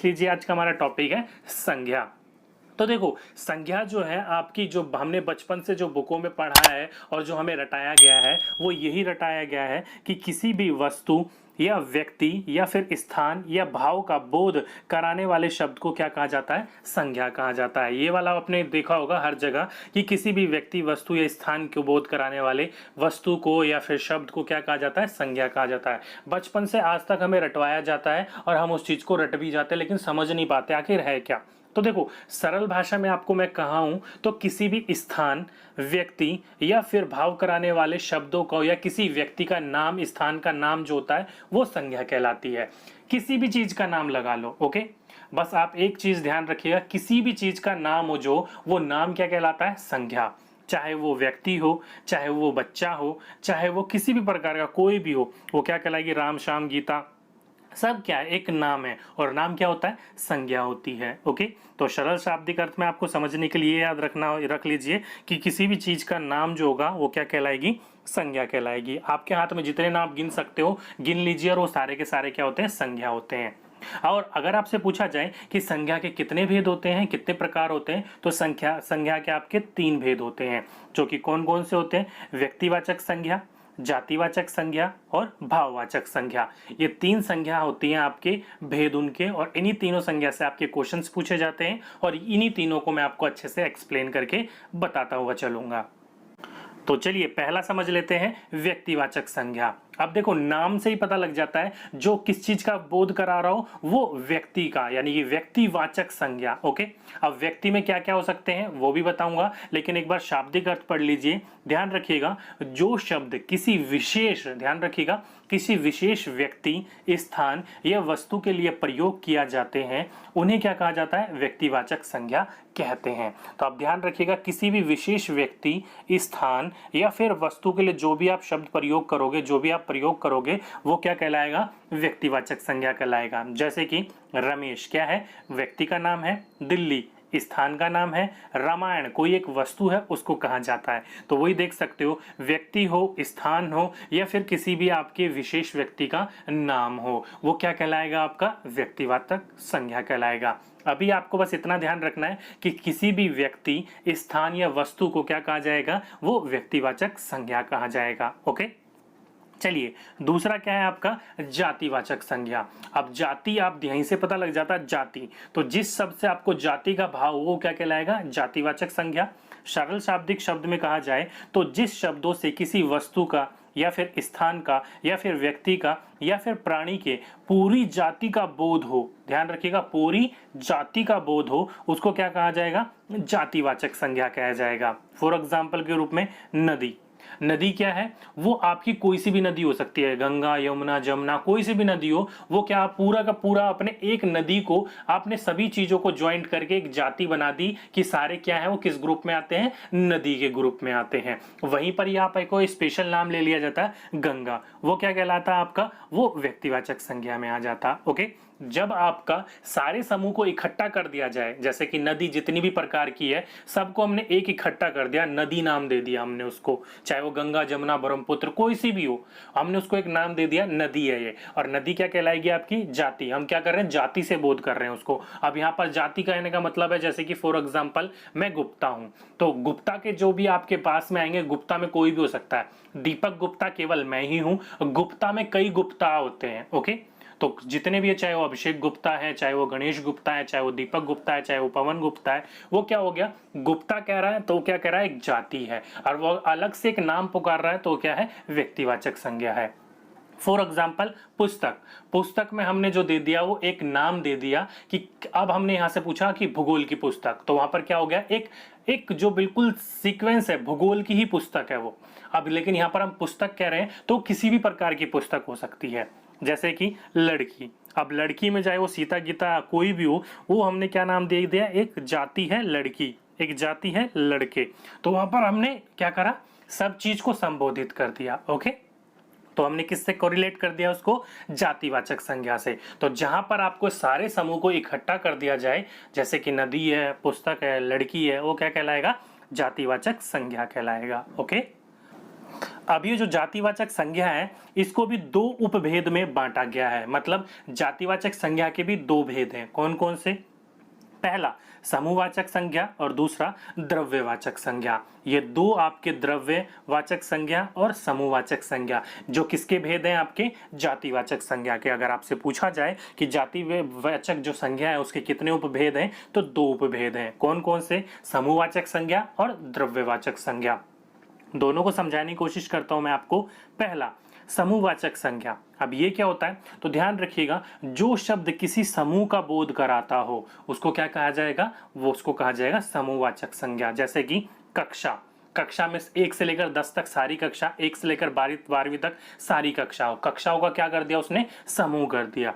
लीजिए, आज का हमारा टॉपिक है संज्ञा। तो देखो, संज्ञा जो है आपकी, जो हमने बचपन से जो बुकों में पढ़ा है और जो हमें रटाया गया है वो यही रटाया गया है कि किसी भी वस्तु या व्यक्ति या फिर स्थान या भाव का बोध कराने वाले शब्द को क्या कहा जाता है? संज्ञा कहा जाता है। ये वाला आपने देखा होगा हर जगह कि किसी भी व्यक्ति, वस्तु या स्थान को बोध कराने वाले वस्तु को या फिर शब्द को क्या कहा जाता है? संज्ञा कहा जाता है। बचपन से आज तक हमें रटवाया जाता है और हम उस चीज को रट भी जाते हैं, लेकिन समझ नहीं पाते आखिर है क्या। तो देखो, सरल भाषा में आपको मैं कहा हूं तो किसी भी स्थान, व्यक्ति या फिर भाव कराने वाले शब्दों को या किसी व्यक्ति का नाम, स्थान का नाम जो होता है वो संज्ञा कहलाती है। किसी भी चीज का नाम लगा लो, ओके। बस आप एक चीज ध्यान रखिएगा, किसी भी चीज का नाम हो जो, वो नाम क्या कहलाता है? संज्ञा। चाहे वो व्यक्ति हो, चाहे वो बच्चा हो, चाहे वो किसी भी प्रकार का कोई भी हो, वो क्या कहलाएगी? राम, श्याम, गीता, सब क्या है? एक नाम है। और नाम क्या होता है? संज्ञा होती है। ओके, तो सरल शाब्दिक अर्थ में आपको समझने के लिए याद रख लीजिए कि किसी भी चीज का नाम जो होगा वो क्या कहलाएगी? संज्ञा कहलाएगी। आपके हाथ में जितने नाम गिन सकते हो गिन लीजिए, और वो सारे के सारे क्या होते हैं? संज्ञा होते हैं। और अगर आपसे पूछा जाए कि संज्ञा के कितने भेद होते हैं, कितने प्रकार होते हैं, तो संज्ञा के आपके 3 भेद होते हैं, जो कि कौन कौन से होते हैं? व्यक्तिवाचक संज्ञा, जातिवाचक संज्ञा और भाववाचक संज्ञा। ये 3 संज्ञा होती हैं आपके भेद उनके, और इन्हीं तीनों संज्ञा से आपके क्वेश्चंस पूछे जाते हैं, और इन्हीं तीनों को मैं आपको अच्छे से एक्सप्लेन करके बताता हुआ चलूंगा। तो चलिए पहला समझ लेते हैं, व्यक्तिवाचक संज्ञा। अब देखो, नाम से ही पता लग जाता है जो किस चीज का बोध करा रहा हो, वो व्यक्ति का, यानी कि व्यक्तिवाचक संज्ञा। ओके, अब व्यक्ति में क्या क्या हो सकते हैं वो भी बताऊंगा, लेकिन एक बार शाब्दिक अर्थ पढ़ लीजिए। ध्यान रखिएगा, जो शब्द किसी विशेष, ध्यान रखिएगा, किसी विशेष व्यक्ति, स्थान या वस्तु के लिए प्रयोग किया जाते हैं उन्हें क्या कहा जाता है? व्यक्तिवाचक संज्ञा कहते हैं। तो आप ध्यान रखिएगा, किसी भी विशेष व्यक्ति, स्थान या फिर वस्तु के लिए जो भी आप शब्द प्रयोग करोगे, जो भी आप प्रयोग करोगे, वो क्या कहलाएगा? व्यक्तिवाचक संज्ञा कहलाएगा। जैसे कि रमेश क्या है? व्यक्ति का नाम है। दिल्ली स्थान का नाम है। रामायण कोई एक वस्तु है, उसको कहा जाता है। तो वही देख सकते हो, व्यक्ति हो, स्थान हो या फिर किसी भी आपके विशेष व्यक्ति का नाम हो, वो क्या कहलाएगा? आपका व्यक्तिवाचक संज्ञा कहलाएगा। अभी आपको बस इतना ध्यान रखना है कि किसी भी व्यक्ति, स्थान या वस्तु को क्या कहा जाएगा? वो व्यक्तिवाचक संज्ञा कहा जाएगा। ओके, चलिए दूसरा क्या है आपका? जातिवाचक संज्ञा। अब जाति आप यहीं से पता लग जाता है, जाति, तो जिस शब्द से आपको जाति का भाव, वो क्या कहलाएगा? जातिवाचक संज्ञा। सरल शाब्दिक शब्द में कहा जाए तो जिस शब्दों से किसी वस्तु का या फिर स्थान का या फिर व्यक्ति का या फिर प्राणी के पूरी जाति का बोध हो, ध्यान रखिएगा, पूरी जाति का बोध हो, उसको क्या कहा जाएगा? जातिवाचक संज्ञा कहा जाएगा। फॉर एग्जाम्पल के रूप में नदी। नदी क्या है? वो आपकी कोई सी भी नदी हो सकती है, गंगा, यमुना, जमुना, कोई सी भी नदी हो, वो क्या पूरा का पूरा अपने एक नदी को आपने सभी चीजों को ज्वाइंट करके एक जाति बना दी कि सारे क्या है, वो किस ग्रुप में आते हैं? नदी के ग्रुप में आते हैं। वहीं पर यहाँ पर कोई स्पेशल नाम ले लिया जाता है गंगा, वो क्या कहलाता है आपका? वो व्यक्तिवाचक संज्ञा में आ जाता। ओके, जब आपका सारे समूह को इकट्ठा कर दिया जाए, जैसे कि नदी जितनी भी प्रकार की है सबको हमने एक इकट्ठा कर दिया, नदी नाम दे दिया हमने उसको, चाहे वो गंगा, जमुना, ब्रह्मपुत्र कोई सी भी हो, हमने उसको एक नाम दे दिया, नदी है ये। और नदी क्या कहलाएगी? आपकी जाति। हम क्या कर रहे हैं? जाति से बोध कर रहे हैं उसको। अब यहाँ पर जाति कहने का मतलब है, जैसे कि फॉर एग्जाम्पल मैं गुप्ता हूं, तो गुप्ता के जो भी आपके पास में आएंगे, गुप्ता में कोई भी हो सकता है। दीपक गुप्ता केवल मैं ही हूं, गुप्ता में कई गुप्ता होते हैं। ओके, तो जितने भी है, चाहे वो अभिषेक गुप्ता है, चाहे वो गणेश गुप्ता है, चाहे वो दीपक गुप्ता है, चाहे वो पवन गुप्ता है, वो क्या हो गया? गुप्ता कह रहा है तो क्या कह रहा है? एक जाति है। और वो अलग से एक नाम पुकार रहा है तो क्या है? व्यक्तिवाचक संज्ञा है। फॉर एग्जाम्पल पुस्तक, पुस्तक में हमने जो दे दिया वो एक नाम दे दिया कि अब हमने यहां से पूछा कि भूगोल की पुस्तक, तो वहां पर क्या हो गया? एक जो बिल्कुल सीक्वेंस है, भूगोल की ही पुस्तक है वो। अब लेकिन यहाँ पर हम पुस्तक कह रहे हैं तो किसी भी प्रकार की पुस्तक हो सकती है। जैसे कि लड़की, अब लड़की में चाहे वो सीता, गीता कोई भी हो, वो हमने क्या नाम दे दिया? एक जाति है लड़की, एक जाति है लड़के। तो वहां पर हमने क्या करा? सब चीज को संबोधित कर दिया। ओके, तो हमने किससे कोरिलेट कर दिया उसको? जातिवाचक संज्ञा से। तो जहां पर आपको सारे समूह को इकट्ठा कर दिया जाए, जैसे कि नदी है, पुस्तक है, लड़की है, वो क्या कहलाएगा? जातिवाचक संज्ञा कहलाएगा। ओके, अब ये जो जातिवाचक संज्ञा है इसको भी दो उपभेद में बांटा गया है। मतलब जातिवाचक संज्ञा के भी दो भेद हैं। कौन कौन से? पहला समूहवाचक संज्ञा और दूसरा द्रव्यवाचक संज्ञा। ये दो आपके द्रव्यवाचक संज्ञा और समूहवाचक संज्ञा जो किसके भेद हैं? आपके जातिवाचक संज्ञा के। अगर आपसे पूछा जाए कि जातिवाचक जो संज्ञा है उसके कितने उपभेद हैं, तो दो उपभेद हैं। कौन कौन से? समूहवाचक संज्ञा और द्रव्यवाचक संज्ञा। दोनों को समझाने की कोशिश करता हूं मैं आपको। पहला समूहवाचक संज्ञा। अब ये क्या होता है? तो ध्यान रखिएगा, जो शब्द किसी समूह का बोध कराता हो उसको क्या कहा जाएगा? वो उसको कहा जाएगा समूहवाचक संज्ञा। जैसे कि कक्षा, कक्षा में 1 से लेकर 10 तक सारी कक्षा, 1 से लेकर 12वीं तक सारी कक्षाओं, कक्षाओं का क्या कर दिया उसने? समूह कर दिया।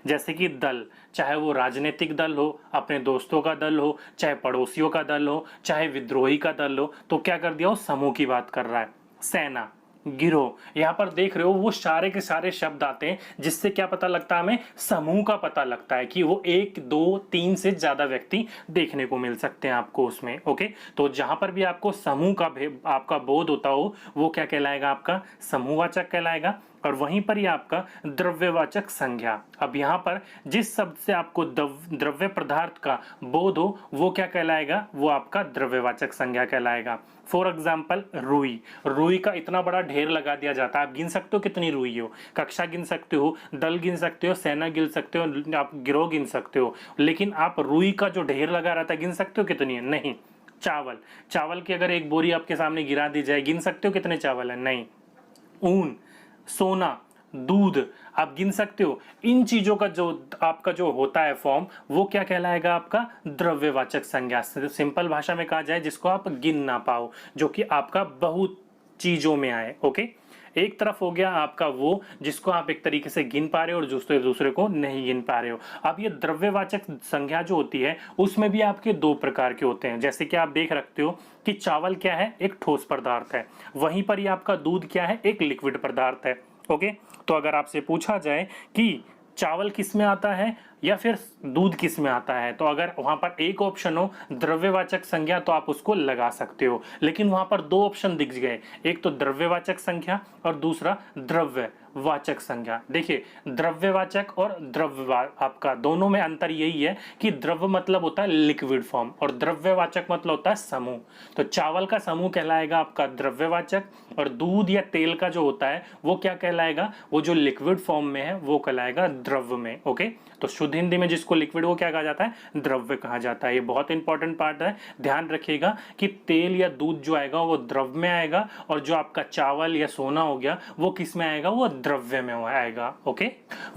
जैसे कि दल, चाहे वो राजनीतिक दल हो, अपने दोस्तों का दल हो, चाहे पड़ोसियों का दल हो, चाहे विद्रोही का दल हो, तो क्या कर दिया? वो समूह की बात कर रहा है। सेना, गिरोह, यहाँ पर देख रहे हो वो सारे के सारे शब्द आते हैं जिससे क्या पता लगता है? हमें समूह का पता लगता है कि वो 1, 2, 3 से ज्यादा व्यक्ति देखने को मिल सकते हैं आपको उसमें। ओके, तो जहां पर भी आपको समूह का आपका बोध होता हो वो क्या कहलाएगा? आपका समूहवाचक कहलाएगा। और वहीं पर ही आपका द्रव्यवाचक संज्ञा। अब यहाँ पर जिस शब्द से आपको द्रव्य पदार्थ का बोध हो वो क्या कहलाएगा? वो आपका द्रव्यवाचक संज्ञा कहलाएगा। फॉर एग्जाम्पल रुई, रुई का इतना बड़ा ढेर लगा दिया जाता है। आप गिन सकते हो कितनी रुई हो? कक्षा गिन सकते हो, दल गिन सकते हो, सेना गिन सकते हो, आप गिरोह गिन सकते हो, लेकिन आप रुई का जो ढेर लगा रहता है गिन सकते हो कितनी है? नहीं। चावल, चावल की अगर एक बोरी आपके सामने गिरा दी जाए, गिन सकते हो कितने चावल है? नहीं। ऊन, सोना, दूध, आप गिन सकते हो? इन चीजों का जो आपका जो होता है फॉर्म वो क्या कहलाएगा? आपका द्रव्यवाचक संज्ञा। सिंपल भाषा में कहा जाए जिसको आप गिन ना पाओ, जो कि आपका बहुत चीजों में आए। ओके, एक तरफ हो गया आपका वो जिसको आप एक तरीके से गिन पा रहे हो और दूसरे को नहीं गिन पा रहे हो। अब ये द्रव्यवाचक संज्ञा जो होती है उसमें भी आपके दो प्रकार के होते हैं। जैसे कि आप देख रखते हो कि चावल क्या है? एक ठोस पदार्थ है। वहीं पर ही आपका दूध क्या है? एक लिक्विड पदार्थ है। ओके, तो अगर आपसे पूछा जाए कि चावल किस में आता है या फिर दूध किस में आता है, तो अगर वहां पर एक ऑप्शन हो द्रव्यवाचक संज्ञा तो आप उसको लगा सकते हो, लेकिन वहां पर दो ऑप्शन दिख गए, एक तो द्रव्यवाचक संज्ञा और दूसरा द्रव्यवाचक संज्ञा। देखिए, द्रव्यवाचक और आपका दोनों में अंतर यही है कि द्रव्य मतलब होता है लिक्विड फॉर्म और द्रव्यवाचक मतलब होता है समूह। तो चावल का समूह कहलाएगा आपका द्रव्यवाचक और दूध या तेल का जो होता है वो क्या कहलाएगा? वो जो लिक्विड फॉर्म में है वो कहलाएगा द्रव्य में। ओके, तो शुद्ध हिंदी में जिसको लिक्विड वो क्या कहा जाता है? द्रव्य कहा जाता है। ये बहुत इंपॉर्टेंट पार्ट है, ध्यान रखिएगा कि तेल या दूध जो आएगा वो द्रव्य में आएगा और जो आपका चावल या सोना हो गया वो किस में आएगा? वो द्रव्य में आएगा। ओके,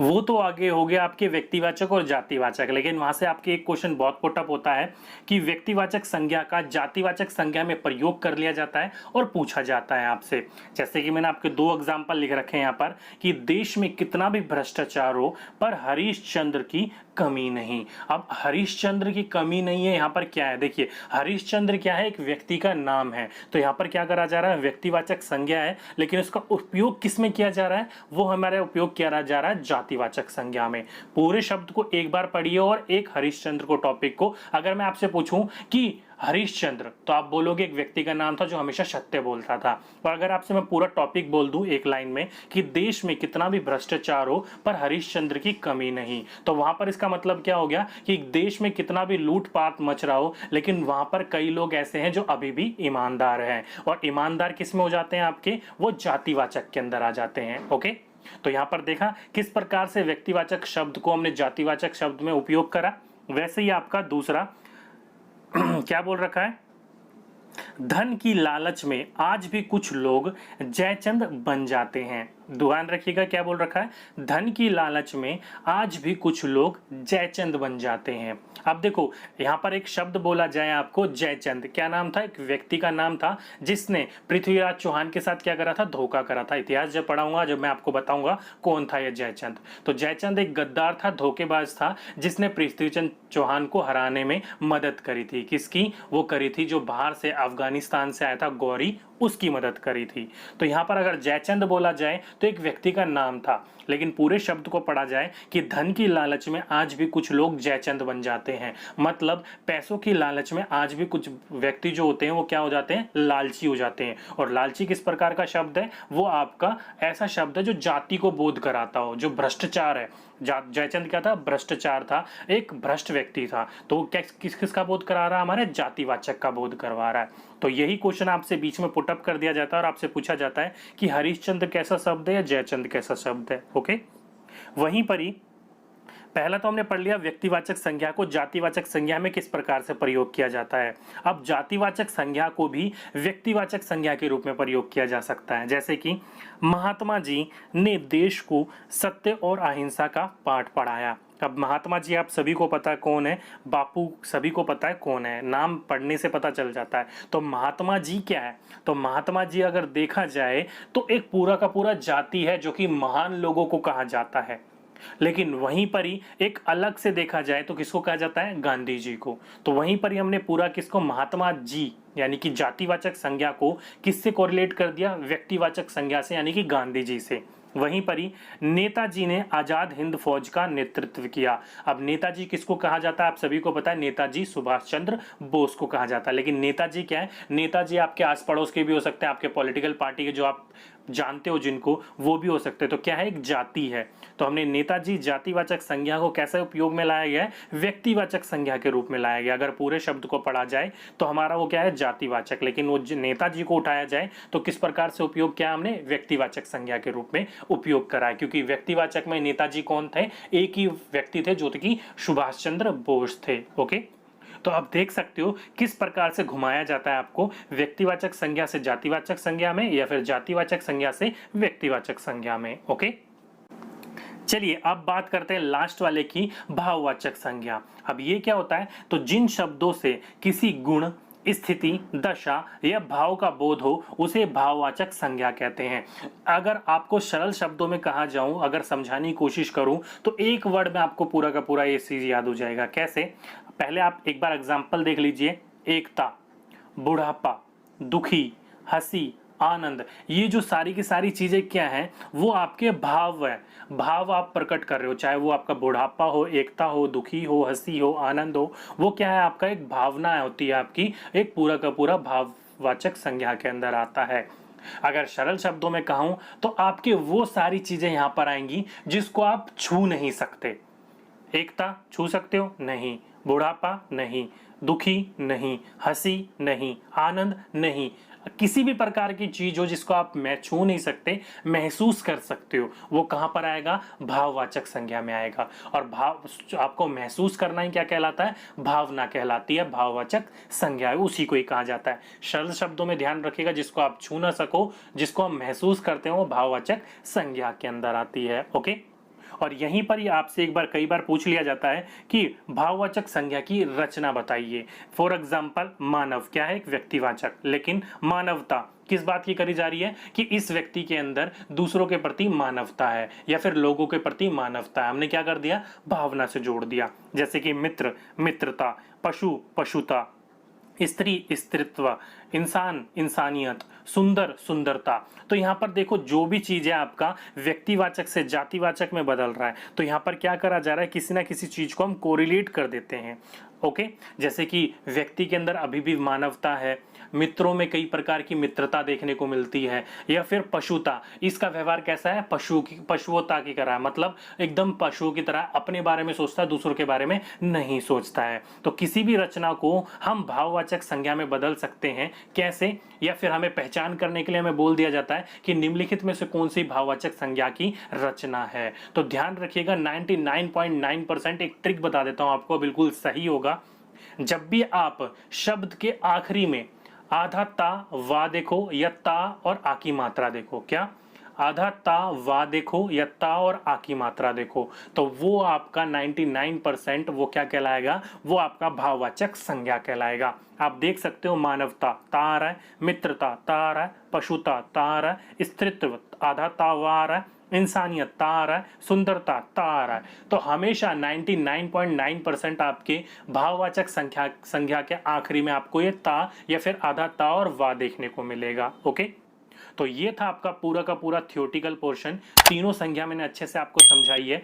वो तो आगे हो गया आपके व्यक्तिवाचक और जातिवाचक, लेकिन वहां से आपके एक क्वेश्चन बहुत पुटअप होता है कि व्यक्तिवाचक संज्ञा का जातिवाचक संज्ञा में प्रयोग कर लिया जाता है और पूछा जाता है आपसे। जैसे कि मैंने आपके दो एग्जाम्पल लिख रखे हैं यहाँ पर कि देश में कितना भी भ्रष्टाचार हो पर हरिश्चंद्र की कमी नहीं। अब हरिश्चंद्र की कमी नहीं है, यहाँ पर क्या है? देखिए, हरिश्चंद्र क्या है? एक व्यक्ति का नाम है, तो यहाँ पर क्या करा जा रहा है? व्यक्तिवाचक संज्ञा है, लेकिन उसका उपयोग किस में किया जा रहा है? वो हमारा उपयोग किया जा रहा है जातिवाचक संज्ञा में। पूरे शब्द को एक बार पढ़िए और एक हरिश्चंद्र को टॉपिक को अगर मैं आपसे पूछूं कि हरिश्चंद्र, तो आप बोलोगे एक व्यक्ति का नाम था जो हमेशा सत्य बोलता था। और अगर आपसे मैं पूरा टॉपिक बोल दूं एक लाइन में कि देश में कितना भी भ्रष्टाचार हो पर हरिश्चंद्र की कमी नहीं, तो वहां पर इसका मतलब क्या हो गया कि देश में कितना भी लूटपाट मच रहा हो लेकिन वहां पर कई लोग ऐसे हैं जो अभी भी ईमानदार हैं। और ईमानदार किस में हो जाते हैं आपके? वो जातिवाचक के अंदर आ जाते हैं। ओके, तो यहां पर देखा किस प्रकार से व्यक्तिवाचक शब्द को हमने जातिवाचक शब्द में उपयोग करा। वैसे ही आपका दूसरा क्या बोल रखा है? धन की लालच में आज भी कुछ लोग जयचंद बन जाते हैं। ध्यान रखिएगा क्या बोल रखा है? धन की लालच में आज भी कुछ लोग जयचंद बन जाते हैं। अब देखो, यहाँ पर एक शब्द बोला जाए आपको जयचंद, क्या नाम था? एक व्यक्ति का नाम था जिसने पृथ्वीराज चौहान के साथ क्या करा था? धोखा करा था। इतिहास जब पढ़ाऊंगा जब मैं आपको बताऊंगा कौन था यह जयचंद। तो जयचंद एक गद्दार था, धोखेबाज था, जिसने पृथ्वीचंद चौहान को हराने में मदद करी थी। किसकी? वो करी थी जो बाहर से अफगानिस्तान से आया था, गौरी उसकी मदद करी थी। तो यहाँ पर अगर जयचंद बोला जाए तो एक व्यक्ति का नाम था, लेकिन पूरे शब्द को पढ़ा जाए कि धन की लालच में आज भी कुछ लोग जयचंद बन जाते हैं। मतलब पैसों की लालच में आज भी कुछ व्यक्ति जो होते हैं वो क्या हो जाते हैं, लालची हो जाते हैं। और लालची किस प्रकार का शब्द है, वो आपका ऐसा शब्द है जो जाति को बोध कराता हो, जो भ्रष्टाचार है। जयचंद क्या था, भ्रष्टाचार था, एक भ्रष्ट व्यक्ति था। तो किस किसका बोध करा रहा है, हमारे जातिवाचक का बोध करवा रहा है। तो यही क्वेश्चन आपसे बीच में पुटअप कर दिया जाता है और आपसे पूछा जाता है कि हरिश्चंद्र कैसा शब्द है या जयचंद कैसा शब्द है। ओके, वहीं पर ही पहला तो हमने पढ़ लिया व्यक्तिवाचक संज्ञा को जातिवाचक संज्ञा में किस प्रकार से प्रयोग किया जाता है। अब जातिवाचक संज्ञा को भी व्यक्तिवाचक संज्ञा के रूप में प्रयोग किया जा सकता है। जैसे कि महात्मा जी ने देश को सत्य और अहिंसा का पाठ पढ़ाया। अब महात्मा जी आप सभी को पता है कौन है, बापू सभी को पता है कौन है, नाम पढ़ने से पता चल जाता है। तो महात्मा जी क्या है, तो महात्मा जी अगर देखा जाए तो एक पूरा का पूरा जाति है जो कि महान लोगों को कहा जाता है। लेकिन वहीं पर ही एक अलग से देखा जाए तो किसको कहा जाता है, गांधी जी को। तो वहीं पर ही हमने पूरा किसको, महात्मा जी यानी कि जातिवाचक संज्ञा को किससे कोरिलेट कर दिया, व्यक्तिवाचक संज्ञा से यानी कि गांधी जी से। वहीं पर ही नेताजी ने आजाद हिंद फौज का नेतृत्व किया। अब नेताजी किसको कहा जाता है, आप सभी को पता है, नेताजी सुभाष चंद्र बोस को कहा जाता है। लेकिन नेताजी क्या है, नेताजी आपके आस पड़ोस के भी हो सकते हैं, आपके पॉलिटिकल पार्टी के जो आप जानते हो जिनको, वो भी हो सकते हैं। तो क्या है, एक जाति है। तो हमने नेताजी जातिवाचक संज्ञा को कैसे उपयोग में लाया गया है, व्यक्तिवाचक संज्ञा के रूप में लाया गया। अगर पूरे शब्द को पढ़ा जाए तो हमारा वो क्या है, जातिवाचक। लेकिन वो नेताजी को उठाया जाए तो किस प्रकार से उपयोग किया हमने, व्यक्तिवाचक संज्ञा के रूप में उपयोग करा है। क्योंकि व्यक्तिवाचक में नेताजी कौन थे, एक ही व्यक्ति थे जो कि सुभाष चंद्र बोस थे। ओके, तो आप देख सकते हो किस प्रकार से घुमाया जाता है आपको व्यक्तिवाचक संज्ञा से जातिवाचक संज्ञा में या फिर जातिवाचक संज्ञा से व्यक्तिवाचक संज्ञा में। ओके, चलिए अब बात करते हैं लास्ट वाले की, भाववाचक संज्ञा। अब ये क्या होता है, तो जिन शब्दों से किसी गुण, स्थिति, दशा या भाव का बोध हो उसे भाववाचक संज्ञा कहते हैं। अगर आपको सरल शब्दों में कहा जाऊं, अगर समझाने की कोशिश करूं तो एक वर्ड में आपको पूरा का पूरा ये चीज याद हो जाएगा। कैसे, पहले आप एक बार एग्जांपल देख लीजिए। एकता, बुढ़ापा, दुखी, हंसी, आनंद, ये जो सारी की सारी चीजें क्या हैं, वो आपके भाव है। भाव आप प्रकट कर रहे हो, चाहे वो आपका बुढ़ापा हो, एकता हो, दुखी हो, हंसी हो, आनंद हो, वो क्या है, आपका एक भावना होती है आपकी, एक पूरा का पूरा भाववाचक संज्ञा के अंदर आता है। अगर सरल शब्दों में कहूं तो आपके वो सारी चीजें यहां पर आएंगी जिसको आप छू नहीं सकते। एकता छू सकते हो, नहीं। बुढ़ापा नहीं, दुखी नहीं, हंसी नहीं, आनंद नहीं। किसी भी प्रकार की चीज हो जिसको आप छू नहीं सकते, महसूस कर सकते हो, वो कहां पर आएगा, भाववाचक संज्ञा में आएगा। और भाव आपको महसूस करना ही क्या कहलाता है, भावना कहलाती है, भाववाचक संज्ञा है, उसी को ही कहा जाता है। सरल शब्दों में ध्यान रखिएगा, जिसको आप छू ना सको, जिसको आप महसूस करते हो, वो भाववाचक संज्ञा के अंदर आती है। ओके, और यहीं पर ही आपसे एक बार कई बार पूछ लिया जाता है कि भाववाचक संज्ञा की रचना बताइए। फॉर एग्जाम्पल, मानव क्या है, एक व्यक्तिवाचक, लेकिन मानवता किस बात की करी जा रही है कि इस व्यक्ति के अंदर दूसरों के प्रति मानवता है या फिर लोगों के प्रति मानवता है। हमने क्या कर दिया, भावना से जोड़ दिया। जैसे कि मित्र, मित्रता, पशु, पशुता, स्त्री, स्त्रीत्व, इंसान, इंसानियत, सुंदर, सुंदरता। तो यहाँ पर देखो जो भी चीज है आपका व्यक्तिवाचक से जातिवाचक में बदल रहा है। तो यहाँ पर क्या करा जा रहा है, किसी ना किसी चीज को हम कोरिलेट कर देते हैं। ओके, जैसे कि व्यक्ति के अंदर अभी भी मानवता है, मित्रों में कई प्रकार की मित्रता देखने को मिलती है, या फिर पशुता, इसका व्यवहार कैसा है, पशुता की तरह, मतलब एकदम पशुओं की तरह अपने बारे में सोचता है, दूसरों के बारे में नहीं सोचता है। तो किसी भी रचना को हम भाववाचक संज्ञा में बदल सकते हैं। कैसे, या फिर हमें पहचान करने के लिए हमें बोल दिया जाता है कि निम्नलिखित में से कौन सी भाववाचक संज्ञा की रचना है। तो ध्यान रखिएगा, 99.9% एक ट्रिक बता देता हूं आपको, बिल्कुल सही होगा। जब भी आप शब्द के आखिरी में आधा ता वा देखो या ता और आ की मात्रा देखो, क्या आधा ता वा देखो या ता और आ की मात्रा देखो, तो वो आपका 99% वो क्या कहलाएगा, वो आपका भाववाचक संज्ञा कहलाएगा। आप देख सकते हो, मानवता ता आ रहा है, मित्रता ता आ रहा है, पशुता ता आ रहा है, स्त्रीत्व आधा ता वा आ रहा है, इंसानियत ता आ रहा है, सुंदरता ता आ रहा है। तो हमेशा 99.9% आपके भाववाचक संज्ञा के आखिरी में आपको ये ता या फिर आधा ता और वा देखने को मिलेगा। ओके, तो ये था आपका पूरा का पूरा थियोटिकल पोर्शन। तीनों संज्ञा मैंने अच्छे से आपको समझाई है।